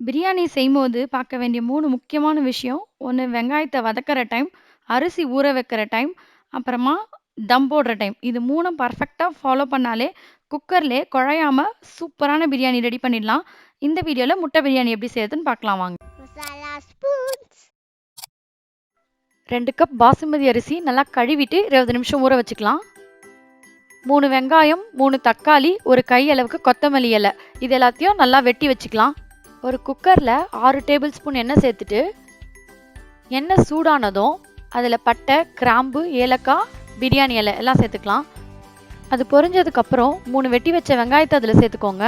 பிரியாணி செய்யும்போது பார்க்க வேண்டிய 3 முக்கியமான விஷயம். 1 வெங்காயத்த வதக்குற டைம், அரிசி ஊற வைக்கிற டைம், அப்புறமா தம் போடுற டைம். இது 3ம் பர்ஃபெக்ட்டா ஃபாலோ பண்ணாலே, குக்கர்லயே குழையாம சூப்பரான பிரியாணி ரெடி பண்ணிடலாம். இந்த வீடியோல முட்டை பிரியாணி எப்படி செய்றதுன்னு பார்க்கலாம் வாங்க. Masala spoons. 2 கப் பாசுமதி அரிசி நல்லா கழுவிட்டு 20 நிமிஷம் ஊற வச்சுக்கலாம். 3 வெங்காயம், 3 தக்காளி, ஒரு கை அளவுக்கு கொத்தமல்லி இலை. இது எல்லாத்தையும் நல்லா வெட்டி வச்சுக்கலாம். ஒரு குக்கர்ல 6 டேபிள் ஸ்பூன் எண்ணெய் சேர்த்துட்டு எண்ணெய் சூடானதும் அதில் பட்டை, கிராம்பு, ஏலக்காய், பிரியாணி இலை எல்லாம் சேர்த்துக்கலாம். அது பொரிஞ்சதுக்கப்புறம் 3 வெட்டி வச்ச வெங்காயத்தை அதில் சேர்த்துக்கோங்க.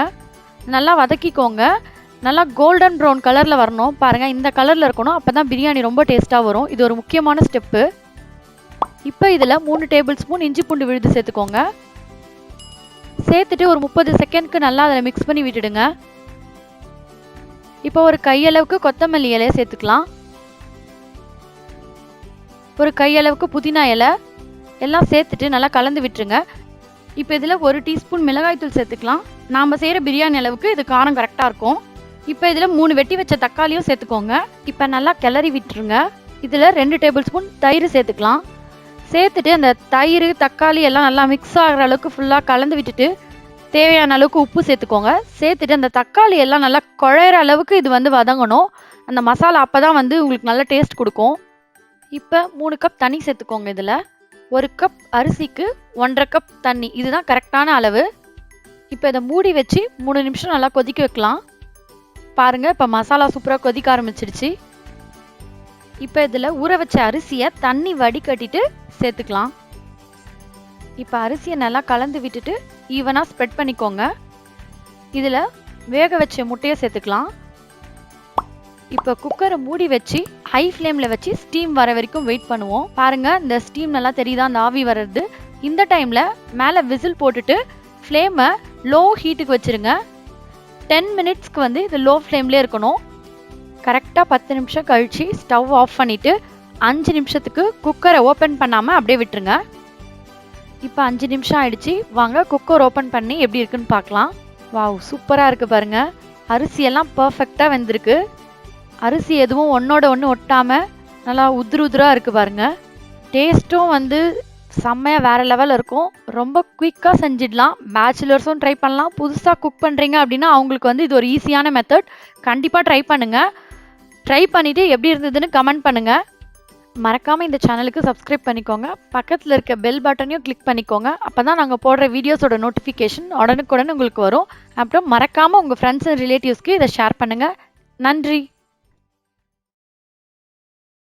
நல்லா வதக்கிக்கோங்க. நல்லா கோல்டன் ப்ரௌன் கலரில் வரணும். பாருங்கள், இந்த கலரில் இருக்கணும். அப்போ தான் பிரியாணி ரொம்ப டேஸ்ட்டாக வரும். இது ஒரு முக்கியமான ஸ்டெப்பு. இப்போ இதில் 3 டேபிள் ஸ்பூன் இஞ்சி பூண்டு விழுது சேர்த்துக்கோங்க. சேர்த்துட்டு ஒரு 30 செகண்ட்க்கு நல்லா அதில் மிக்ஸ் பண்ணி விட்டுடுங்க. இப்போ ஒரு கையளவுக்கு கொத்தமல்லி இலையை சேர்த்துக்கலாம். ஒரு கையளவுக்கு புதினா இலை எல்லாம் சேர்த்துட்டு நல்லா கலந்து விட்டுருங்க. இப்போ இதில் 1 டீஸ்பூன் மிளகாய்த்தூள் சேர்த்துக்கலாம். நாம் செய்கிற பிரியாணி அளவுக்கு இது காரம் கரெக்டாக இருக்கும். இப்போ இதில் 3 வெட்டி வச்ச தக்காளியும் சேர்த்துக்கோங்க. இப்போ நல்லா கிளறி விட்டுருங்க. இதில் 2 டேபிள் ஸ்பூன் தயிர் சேர்த்துக்கலாம். சேர்த்துட்டு அந்த தயிர், தக்காளி எல்லாம் நல்லா மிக்ஸ் ஆகிற அளவுக்கு ஃபுல்லாக கலந்து விட்டுட்டு தேவையான அளவுக்கு உப்பு சேர்த்துக்கோங்க. சேர்த்துட்டு அந்த தக்காளி எல்லாம் நல்லா குழையிற அளவுக்கு இது வதங்கணும். அந்த மசாலா அப்போ தான் உங்களுக்கு நல்ல டேஸ்ட் கொடுக்கும். இப்போ 3 கப் தண்ணி சேர்த்துக்கோங்க. இதில் 1 கப் அரிசிக்கு 1.5 கப் தண்ணி, இதுதான் கரெக்டான அளவு. இப்போ இதை மூடி வச்சு 3 நிமிஷம் நல்லா கொதிக்க வைக்கலாம். பாருங்கள், இப்போ மசாலா சூப்பராக கொதிக்க ஆரம்பிச்சிடுச்சு. இப்போ இதில் ஊற வச்ச அரிசியை தண்ணி வடிகட்டிட்டு சேர்த்துக்கலாம். இப்போ அரிசியை நல்லா கலந்து விட்டுட்டு ஈவனாக ஸ்ப்ரெட் பண்ணிக்கோங்க. இதில் வேக வச்ச முட்டையை சேர்த்துக்கலாம். இப்போ குக்கரை மூடி வச்சு ஹை ஃப்ளேமில் வச்சு ஸ்டீம் வர வரைக்கும் வெயிட் பண்ணுவோம். பாருங்கள், இந்த ஸ்டீம் நல்லா தெரியுதா, அந்த ஆவி வர்றது. இந்த டைமில் மேலே விசில் போட்டுட்டு ஃப்ளேமை லோ ஹீட்டுக்கு வச்சுருங்க. 10 மினிட்ஸ்க்கு இது லோ ஃப்ளேம்லேயே இருக்கணும். கரெக்டாக 10 நிமிஷம் கழித்து ஸ்டவ் ஆஃப் பண்ணிவிட்டு 5 நிமிஷத்துக்கு குக்கரை ஓப்பன் பண்ணாமல் அப்படியே விட்டுருங்க. இப்போ 5 நிமிஷம் ஆயிடுச்சு. வாங்க குக்கர் ஓப்பன் பண்ணி எப்படி இருக்குன்னு பார்க்கலாம். வாவ், சூப்பராக இருக்குது பாருங்கள். அரிசியெல்லாம் பர்ஃபெக்டாக வெந்திருக்கு. அரிசி எதுவும் ஒன்றோட ஒன்று ஒட்டாமல் நல்லா உதிராக இருக்குது பாருங்கள். டேஸ்ட்டும் செம்மையாக வேறு லெவலில் இருக்கும். ரொம்ப குயிக்காக செஞ்சிடலாம். பேச்சுலர்ஸும் ட்ரை பண்ணலாம். புதுசாக குக் பண்ணுறீங்க அப்படின்னா அவங்களுக்கு இது ஒரு ஈஸியான மெத்தட். கண்டிப்பாக ட்ரை பண்ணுங்கள். ட்ரை பண்ணிவிட்டு எப்படி இருந்ததுன்னு கமெண்ட் பண்ணுங்கள். மறக்காமல் இந்த சேனலுக்கு சப்ஸ்கிரைப் பண்ணிக்கோங்க. பக்கத்தில் இருக்க பெல் பட்டனையும் கிளிக் பண்ணிக்கோங்க. அப்போ தான் நாங்கள் போடுற வீடியோஸோட நோட்டிஃபிகேஷன் உடனுக்குடன் உங்களுக்கு வரும். அப்புறம் மறக்காமல் உங்கள் ஃப்ரெண்ட்ஸ் அண்ட் ரிலேட்டிவ்ஸ்க்கு இதை ஷேர் பண்ணுங்கள். நன்றி.